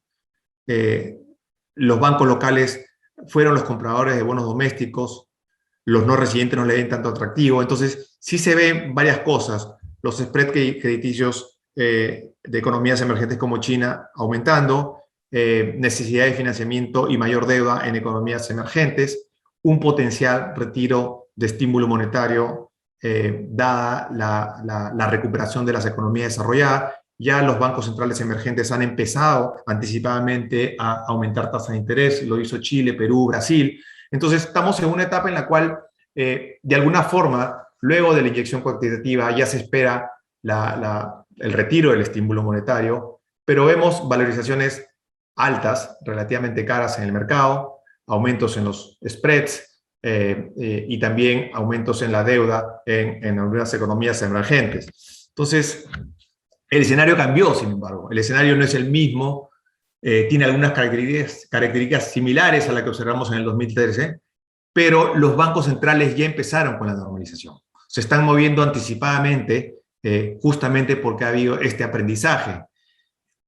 Los bancos locales fueron los compradores de bonos domésticos, los no residentes no le ven tanto atractivo. Entonces, sí se ven varias cosas. Los spreads crediticios de economías emergentes como China aumentando, necesidad de financiamiento y mayor deuda en economías emergentes, un potencial retiro de estímulo monetario dada la recuperación de las economías desarrolladas. Ya los bancos centrales emergentes han empezado anticipadamente a aumentar tasas de interés, lo hizo Chile, Perú, Brasil. Entonces estamos en una etapa en la cual, de alguna forma, luego de la inyección cuantitativa ya se espera el retiro del estímulo monetario, pero vemos valorizaciones altas, relativamente caras en el mercado, aumentos en los spreads, y también aumentos en la deuda en algunas economías emergentes. Entonces, el escenario cambió, sin embargo. El escenario no es el mismo, tiene algunas características similares a las que observamos en el 2013, pero los bancos centrales ya empezaron con la normalización. Se están moviendo anticipadamente, justamente porque ha habido este aprendizaje.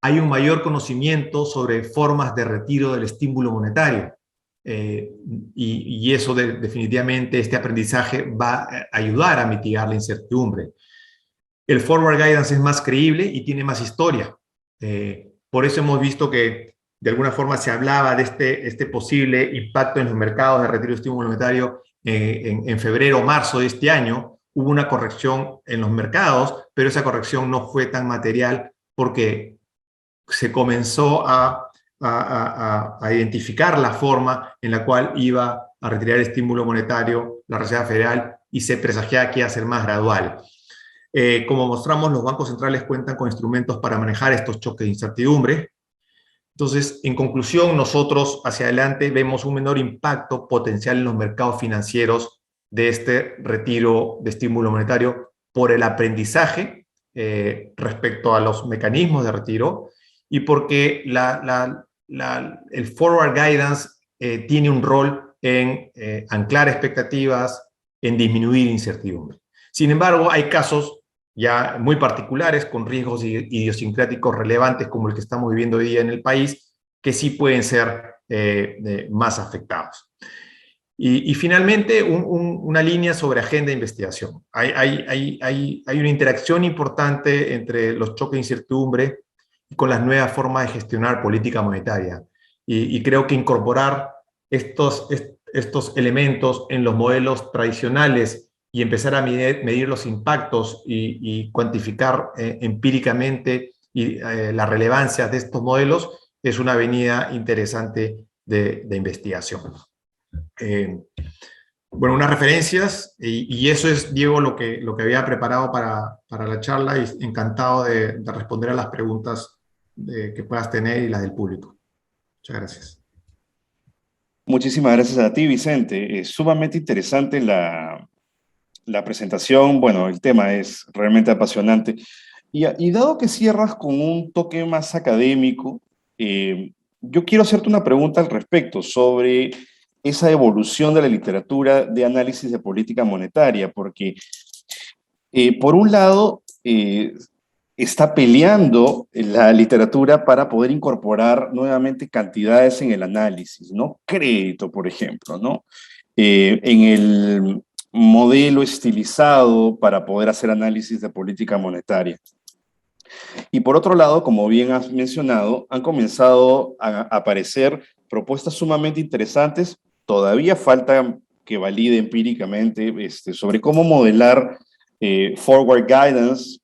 Hay un mayor conocimiento sobre formas de retiro del estímulo monetario. Y eso definitivamente, este aprendizaje va a ayudar a mitigar la incertidumbre. El forward guidance es más creíble y tiene más historia. Por eso hemos visto que de alguna forma se hablaba de este posible impacto en los mercados de retiro de estímulo monetario en febrero o marzo de este año. Hubo una corrección en los mercados, pero esa corrección no fue tan material porque se comenzó a identificar la forma en la cual iba a retirar el estímulo monetario la Reserva Federal y se presagiaba que iba a ser más gradual. Como mostramos, los bancos centrales cuentan con instrumentos para manejar estos choques de incertidumbre. Entonces, en conclusión, nosotros hacia adelante vemos un menor impacto potencial en los mercados financieros de este retiro de estímulo monetario por el aprendizaje respecto a los mecanismos de retiro y porque el forward guidance tiene un rol en anclar expectativas, en disminuir incertidumbre. Sin embargo, hay casos ya muy particulares, con riesgos idiosincráticos relevantes como el que estamos viviendo hoy día en el país, que sí pueden ser más afectados. Y finalmente, una línea sobre agenda de investigación. Hay una interacción importante entre los choques de incertidumbre y con las nuevas formas de gestionar política monetaria. Y creo que incorporar estos elementos en los modelos tradicionales y empezar a medir los impactos y cuantificar empíricamente la relevancia de estos modelos es una avenida interesante de investigación. Bueno, unas referencias, y eso es, Diego, lo que había preparado para la charla, y encantado de responder a las preguntas que puedas tener y las del público. Muchas gracias. Muchísimas gracias a ti, Vicente. Es sumamente interesante la presentación. Bueno, el tema es realmente apasionante. Y dado que cierras con un toque más académico, yo quiero hacerte una pregunta al respecto sobre esa evolución de la literatura de análisis de política monetaria, porque por un lado, está peleando la literatura para poder incorporar nuevamente cantidades en el análisis, ¿no? Crédito, por ejemplo, ¿no? En el modelo estilizado para poder hacer análisis de política monetaria. Y por otro lado, como bien has mencionado, han comenzado a aparecer propuestas sumamente interesantes. Todavía falta que valide empíricamente sobre cómo modelar forward guidance,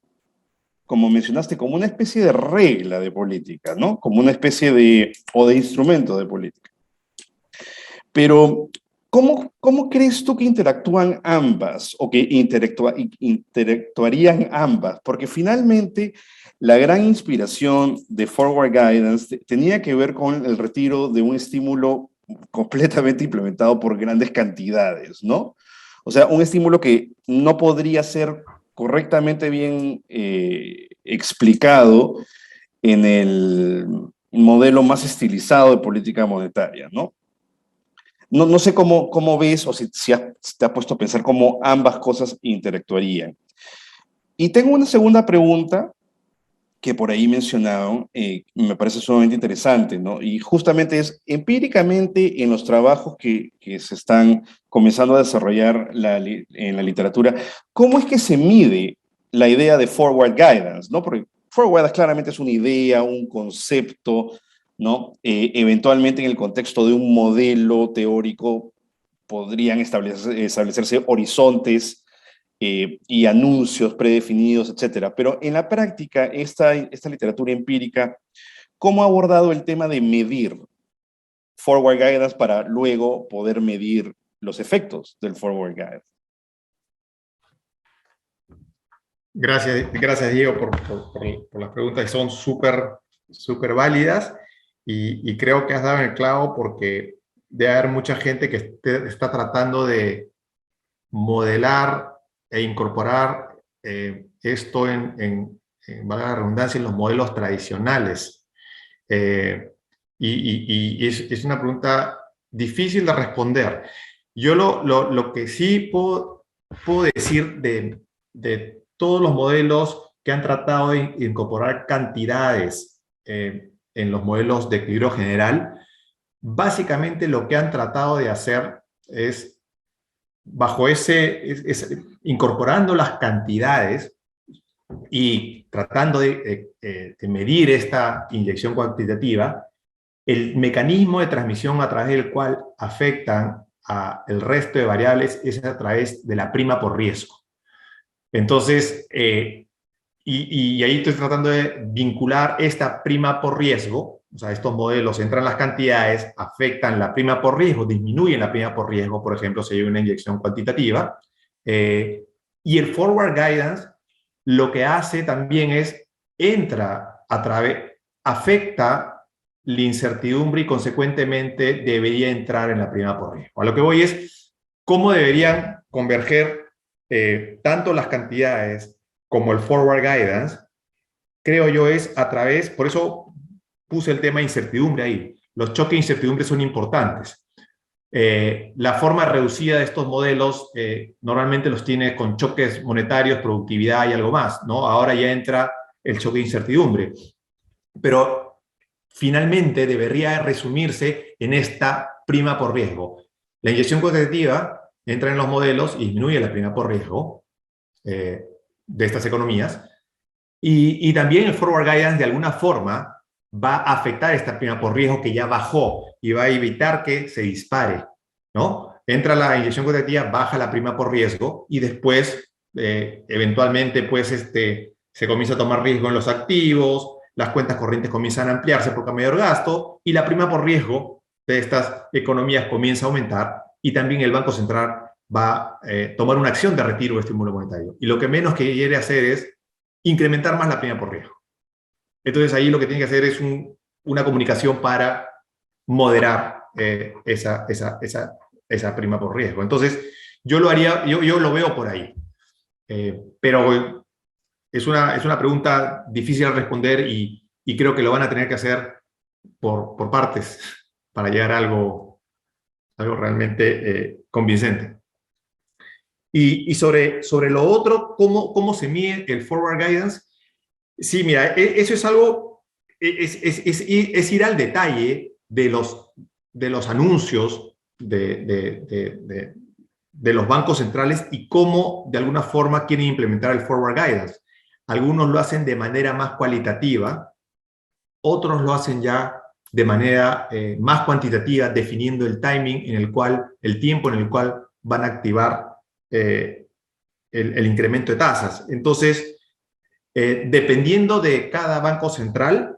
como mencionaste, como una especie de regla de política, ¿no? Como una especie o de instrumento de política. Pero, ¿cómo crees tú que interactúan ambas o que interactuarían ambas? Porque finalmente la gran inspiración de Forward Guidance tenía que ver con el retiro de un estímulo completamente implementado por grandes cantidades, ¿no? O sea, un estímulo que no podría ser correctamente bien explicado en el modelo más estilizado de política monetaria, ¿no? No sé cómo ves o si te has puesto a pensar cómo ambas cosas interactuarían. Y tengo una segunda pregunta que por ahí mencionaron, me parece sumamente interesante, ¿no? Y justamente es, empíricamente en los trabajos que se están comenzando a desarrollar en la literatura, ¿cómo es que se mide la idea de forward guidance, ¿no? Porque forward guidance claramente es una idea, un concepto, ¿no? Eventualmente en el contexto de un modelo teórico podrían establecerse horizontes y anuncios predefinidos, etcétera. Pero en la práctica, esta literatura empírica, ¿cómo ha abordado el tema de medir forward guidance para luego poder medir los efectos del forward guidance? Gracias Diego, por las preguntas que son súper válidas y creo que has dado en el clavo porque debe haber mucha gente que está tratando de modelar e incorporar esto valga la redundancia, en los modelos tradicionales. Y es una pregunta difícil de responder. Yo lo que sí puedo decir de todos los modelos que han tratado de incorporar cantidades en los modelos de equilibrio general, básicamente lo que han tratado de hacer es, incorporando las cantidades y tratando de medir esta inyección cuantitativa, el mecanismo de transmisión a través del cual afectan al resto de variables es a través de la prima por riesgo. Entonces, y ahí estoy tratando de vincular esta prima por riesgo, o sea, estos modelos entran las cantidades, afectan la prima por riesgo, disminuyen la prima por riesgo, por ejemplo, si hay una inyección cuantitativa, y el forward guidance lo que hace también es, afecta la incertidumbre y consecuentemente debería entrar en la prima por riesgo. A lo que voy es cómo deberían converger tanto las cantidades como el forward guidance, creo yo es a través, por eso puse el tema de incertidumbre ahí. Los choques de incertidumbre son importantes. La forma reducida de estos modelos normalmente los tiene con choques monetarios, productividad y algo más, ¿no? Ahora ya entra el choque de incertidumbre. Pero finalmente debería resumirse en esta prima por riesgo. La inyección cuantitativa entra en los modelos y disminuye la prima por riesgo de estas economías. Y también el forward guidance de alguna forma va a afectar esta prima por riesgo que ya bajó y va a evitar que se dispare, ¿no? Entra la inyección cuantitativa, baja la prima por riesgo y después eventualmente pues se comienza a tomar riesgo en los activos, las cuentas corrientes comienzan a ampliarse porque hay mayor gasto y la prima por riesgo de estas economías comienza a aumentar y también el Banco Central va a tomar una acción de retiro de estímulo monetario. Y lo que menos que quiere hacer es incrementar más la prima por riesgo. Entonces ahí lo que tiene que hacer es una comunicación para moderar esa prima por riesgo. Entonces yo lo haría, yo lo veo por ahí. Pero es una pregunta difícil de responder y creo que lo van a tener que hacer por partes para llegar a algo realmente convincente. Y sobre lo otro, ¿cómo se mide el forward guidance? Sí, mira, eso es algo, es ir al detalle de los anuncios de los bancos centrales y cómo de alguna forma quieren implementar el forward guidance. Algunos lo hacen de manera más cualitativa, otros lo hacen ya de manera más cuantitativa, definiendo el timing en el cual, el tiempo en el cual van a activar eh, el incremento de tasas. Entonces, dependiendo de cada banco central,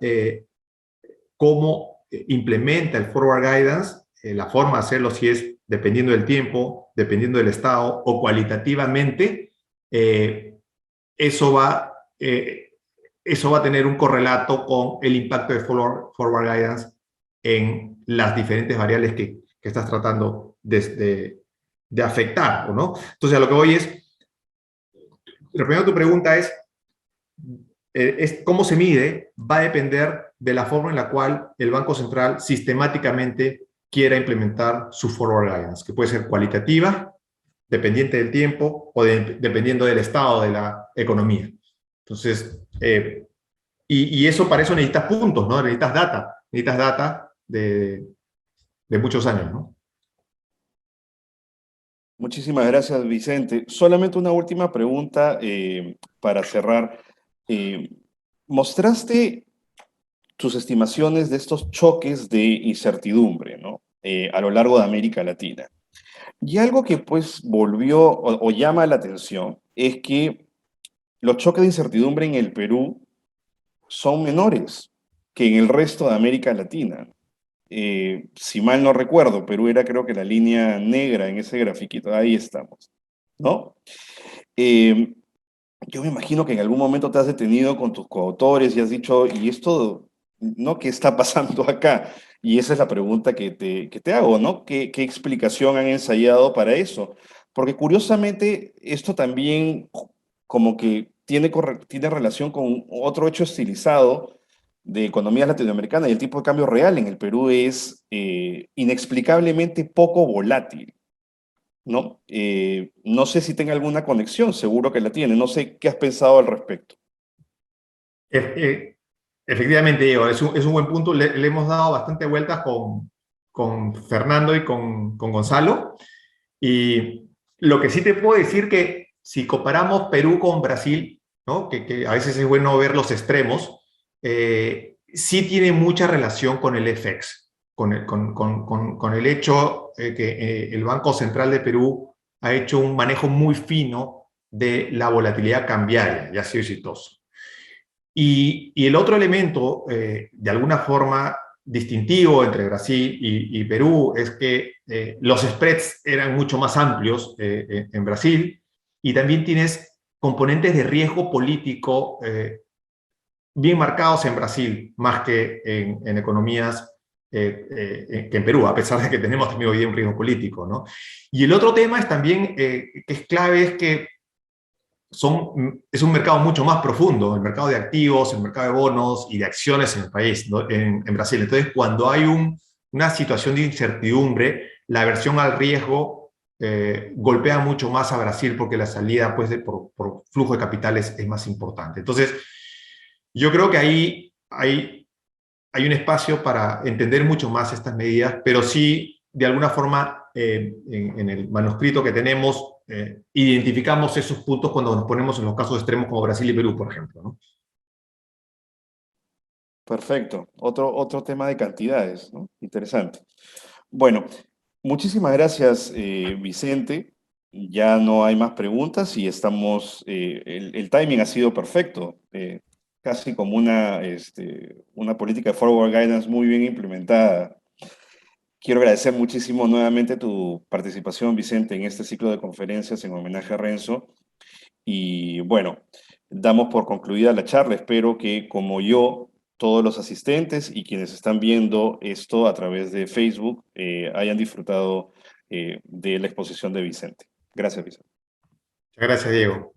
cómo implementa el forward guidance, la forma de hacerlo si es dependiendo del tiempo, dependiendo del estado o cualitativamente, eh, eso va, eh, eso va a tener un correlato con el impacto de forward guidance en las diferentes variables que estás tratando de afectar, ¿no? Entonces, a lo que voy respondiendo a tu pregunta es cómo se mide, va a depender de la forma en la cual el Banco Central sistemáticamente quiera implementar su forward guidance, que puede ser cualitativa, dependiente del tiempo o dependiendo del estado de la economía. Entonces, y eso para eso necesitas puntos, ¿no? Necesitas data de muchos años, ¿no? Muchísimas gracias, Vicente. Solamente una última pregunta para cerrar. Eh, Mostraste tus estimaciones de estos choques de incertidumbre, ¿no? A lo largo de América Latina. Y algo que pues volvió o llama la atención es que los choques de incertidumbre en el Perú son menores que en el resto de América Latina. Si mal no recuerdo, Perú era creo que la línea negra en ese grafiquito, ahí estamos, ¿no? Eh, yo me imagino que en algún momento te has detenido con tus coautores y has dicho, ¿y esto, no, qué está pasando acá? Y esa es la pregunta que te hago, ¿no? ¿Qué explicación han ensayado para eso? Porque curiosamente esto también como que tiene relación con otro hecho estilizado de economías latinoamericanas y el tipo de cambio real en el Perú es inexplicablemente poco volátil. ¿No? No sé si tenga alguna conexión, seguro que la tiene. No sé qué has pensado al respecto. Eh, eh, Efectivamente, Diego, es un buen punto. Le hemos dado bastante vueltas con Fernando y con Gonzalo. Y lo que sí te puedo decir que si comparamos Perú con Brasil, ¿no? Que a veces es bueno ver los extremos, sí tiene mucha relación con el FX, con el hecho que el Banco Central de Perú ha hecho un manejo muy fino de la volatilidad cambiaria y ha sido exitoso. Y el otro elemento, de alguna forma distintivo entre Brasil y Perú, es que los spreads eran mucho más amplios en Brasil y también tienes componentes de riesgo político bien marcados en Brasil, más que en economías que en Perú, a pesar de que tenemos también hoy día un riesgo político, ¿no? Y el otro tema es también, que es clave, es que es un mercado mucho más profundo, el mercado de activos, el mercado de bonos y de acciones en el país, ¿no? En Brasil. Entonces, cuando hay una situación de incertidumbre, la aversión al riesgo golpea mucho más a Brasil porque la salida pues, por flujo de capitales es más importante. Entonces, yo creo que ahí hay un espacio para entender mucho más estas medidas, pero sí, de alguna forma, en el manuscrito que tenemos, identificamos esos puntos cuando nos ponemos en los casos extremos como Brasil y Perú, por ejemplo, ¿no? Perfecto. Otro tema de cantidades, ¿no? Interesante. Bueno, muchísimas gracias, Vicente. Ya no hay más preguntas y estamos, el timing ha sido perfecto, casi como una política de forward guidance muy bien implementada. Quiero agradecer muchísimo nuevamente tu participación, Vicente, en este ciclo de conferencias en homenaje a Renzo. Y bueno, damos por concluida la charla. Espero que, como yo, todos los asistentes y quienes están viendo esto a través de Facebook hayan disfrutado de la exposición de Vicente. Gracias, Vicente. Muchas gracias, Diego.